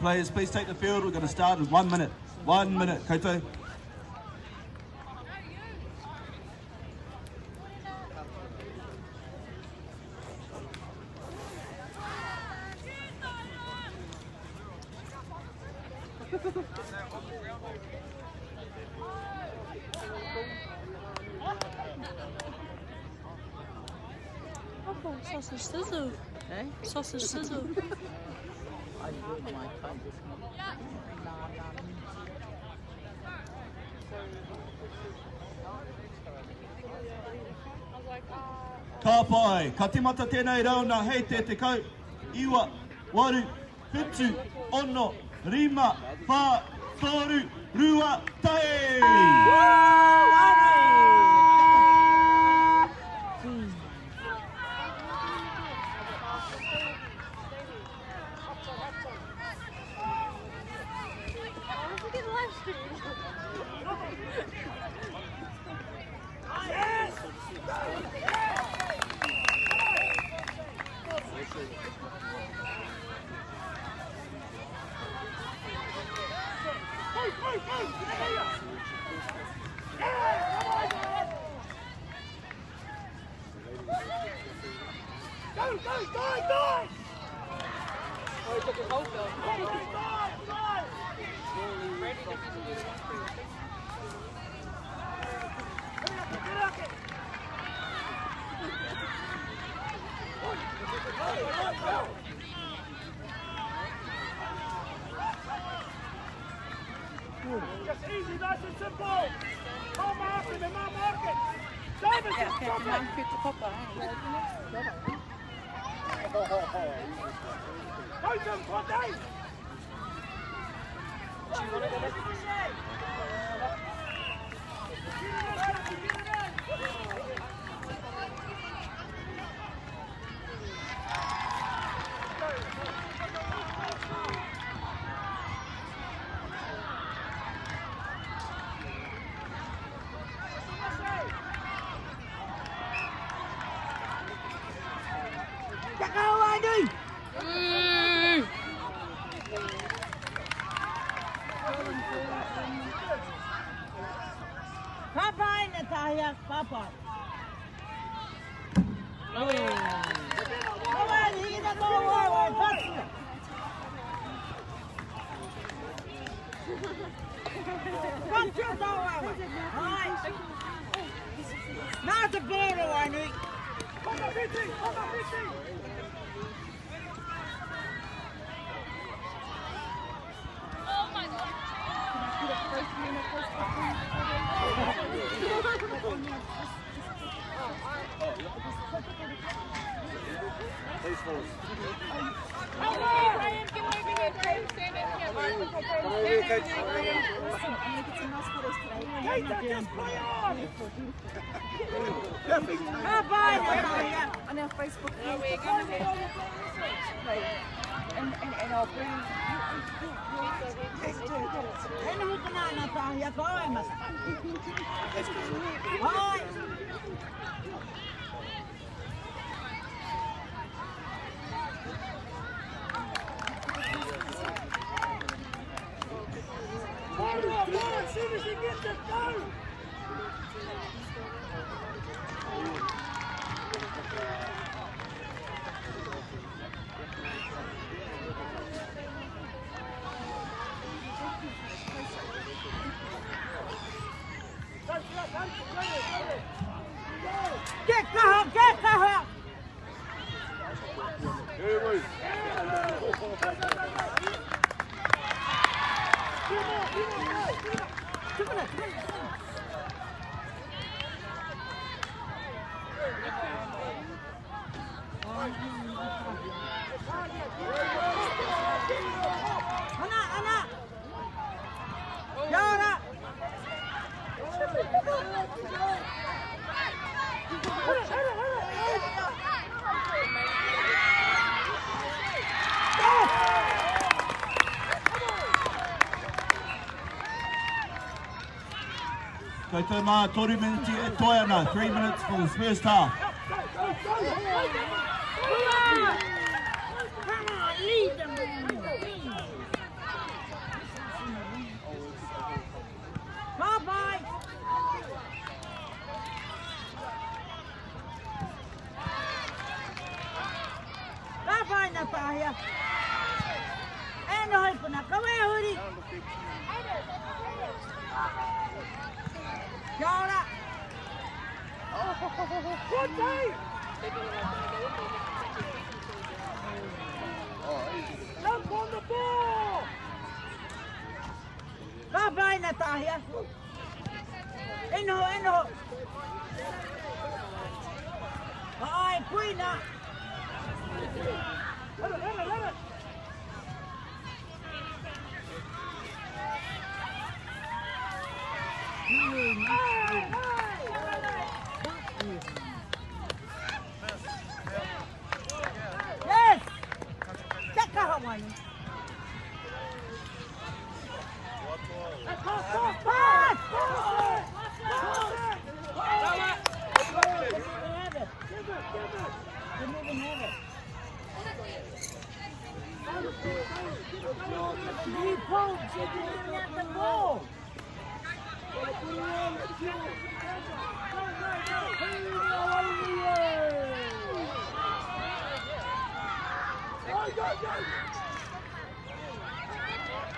Players, please take the field. We're going to start in 1 minute. 1 minute, koutou. Sausage sizzle. Eh? Sausage sizzle. I do my time. Ka whai, ka timata tēnei rauna, hei te kau, iwa, waru, whitu, ono, rima, wha, toru, rua, tae! Just easy, nice and simple. Can't mark him, can't mark it. Davis, Ja, kijk, de man kunt de papa. Coach him, come Dave. Papa in de taal, papa. Oh. Kom maar, hier dat bal hoor. Kom terug dan hoor. Naar de boren hoor nu. Kom maar, Pietie, kom maar, Pietie. On our Facebook page. And I'll bring En hoe kan dat dan? Ja, gooi maar. Hoi. As soon as he gets it, go. Get her, get her. Ana. Yara. Koutou mā, toru miniti e toi ana, 3 minutes for this first half. Come on, lead them. tahia. Eno hoi kuna kawe huri. Kia ora. Good day. Jump on the ball. Ka pai na tahia. Eno. Ai puina. Let it. Yes. Taka Hawaii. Pass. He pulls it at the ball.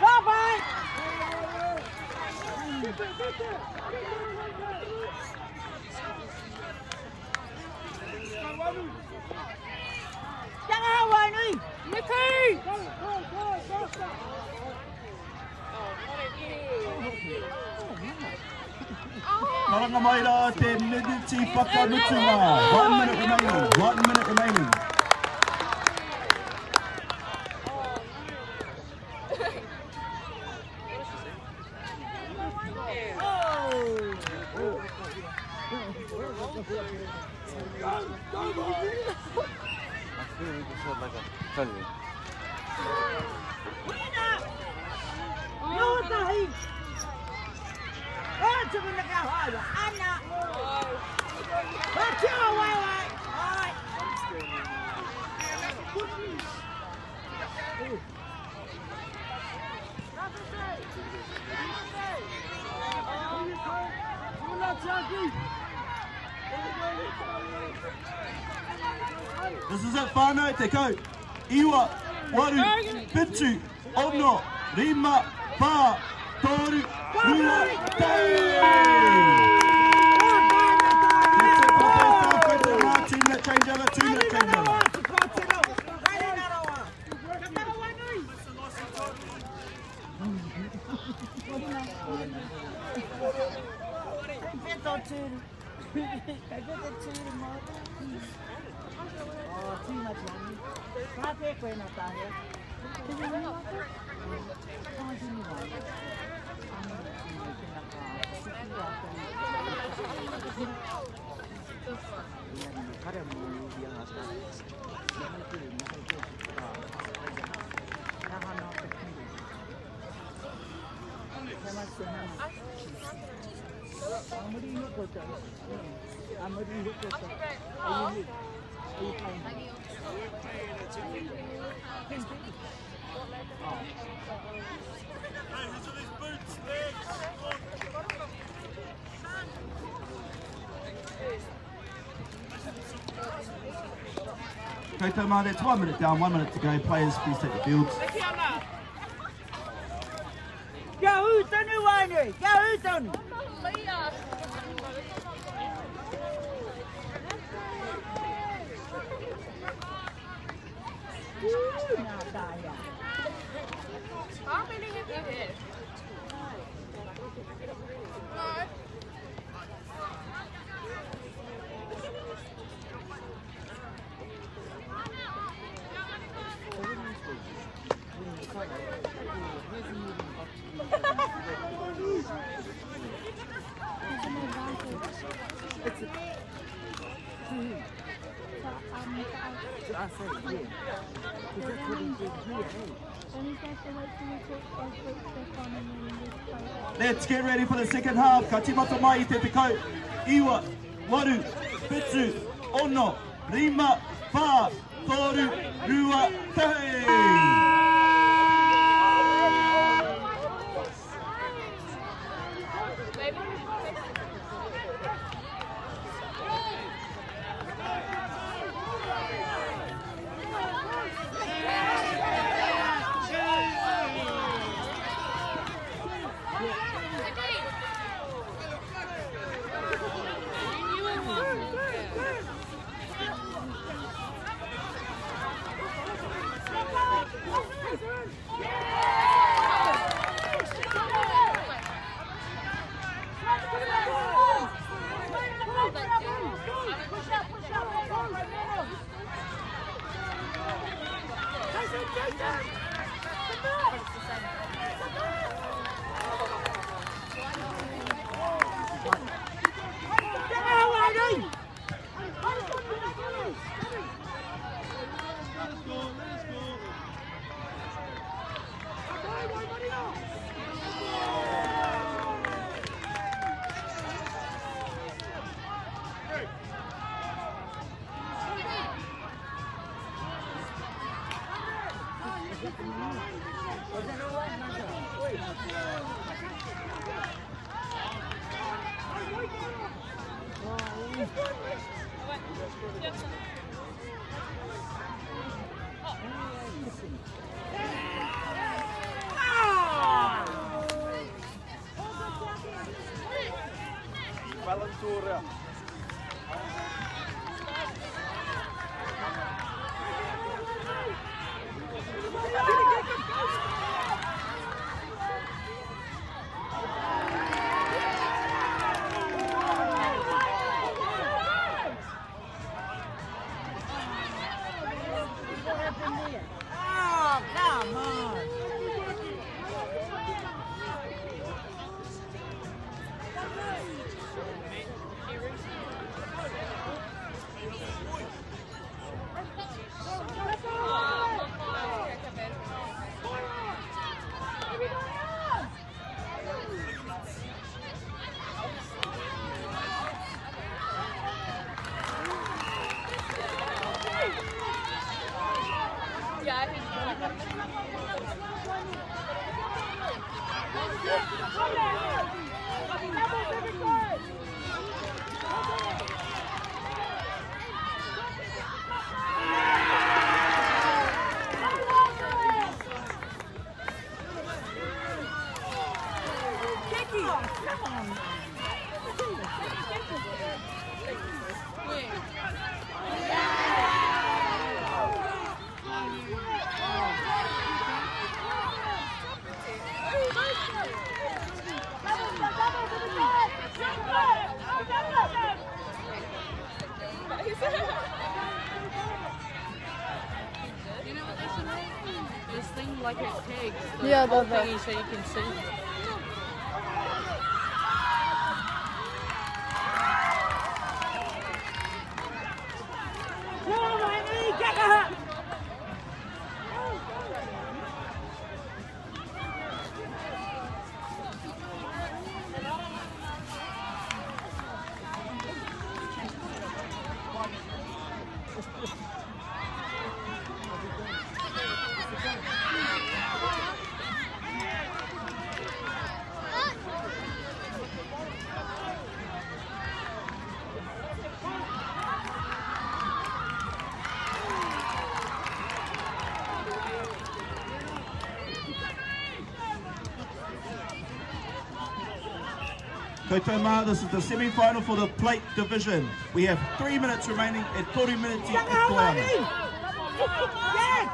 Come on! Jangan hawan ni. Mati. Karangamaira te Medici Whakanutuma. 1 minute remaining. This is it, whānau te kau. Iwa, waru, pitu, ono, rima, pā, toru, rua, tau! That's it for the first half. Go to the last 2-minute changeover, 2-minute changeover. Koutou mā, that's 1 minute down, 1 minute to go. Players, please take the fields. Kia hūtonu wānui, kia hūtonu. Nā tāia. How many have you hit? No. I say, yeah. Because that's what he did here, hey. Let's get ready for the second half. Ka tīmata mai I te tekau. Iwa, waru, pitu, ono, rima, pā, toru, rua, tahi. Chắc ra ngoài đi. Oh, come on. Yeah, he's Kicky. Come on. You know what they should make? This thing like it takes. Yeah, whole the- thingy so you can see. Come on, Amy. Get her. Kotoma, this is the semi-final for the plate division. We have 3 minutes remaining at Toru Miniti Get at her, Koama. Amy. Yes.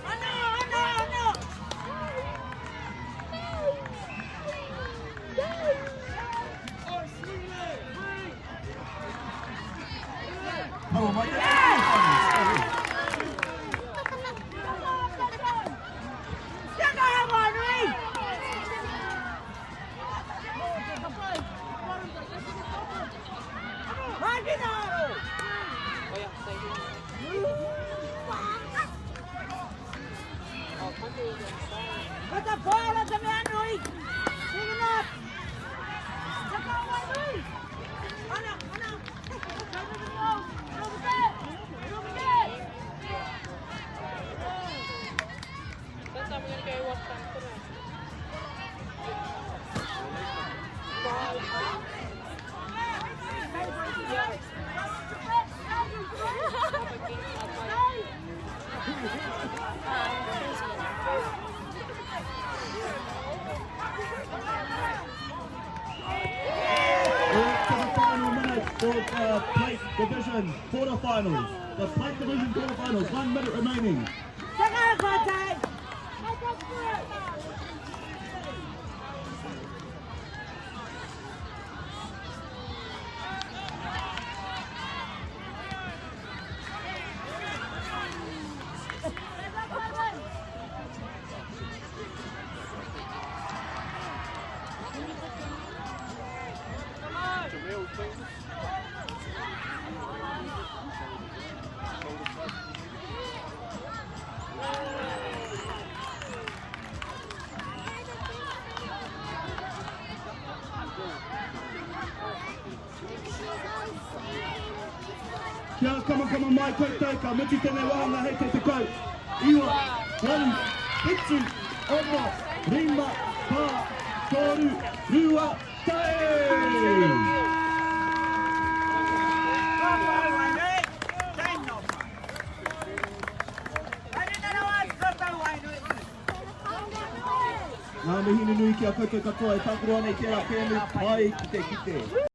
I know. To the final minute for Plate Division quarterfinals. The Plate Division quarterfinals, 1 minute remaining. Second quarter. Kia kama mai koutaika, miti tēnei wahanga hei te tekau. Iwa, waru, hitu, ono, rima, pā, toru, rua, tae! Ngā mihi nui ki a koutou katoa e tākuro nei tērā pēnu, mai ki te kite.